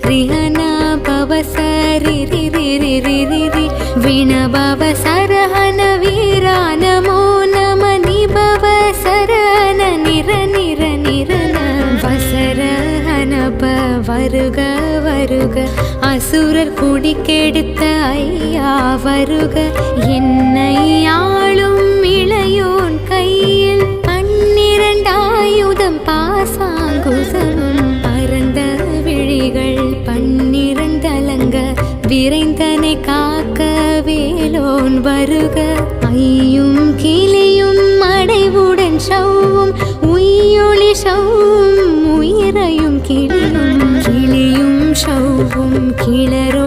रिहना पवसरि रि रि रि रि रि रि विणभव सरहन वीरा नमो नम निभव सरहन निर निर निरन वसरहनप வருக வருக அசுரர் குடி கெடுத்த ஐயா வருக என்னை ஆளும் இளையோன் கையில் 12 ஆயுதம் பாசாங்குசமும் பரந்த விழிகள் 12 அலங்க விரைந்தனை காக்க வேலோன் வருக ஐயும் கிளியும் அடைவுடன் சவ்வும் உய்யொளி சவ்வும் உயிரையும் கிளியும் சவ்வும் கிளரோ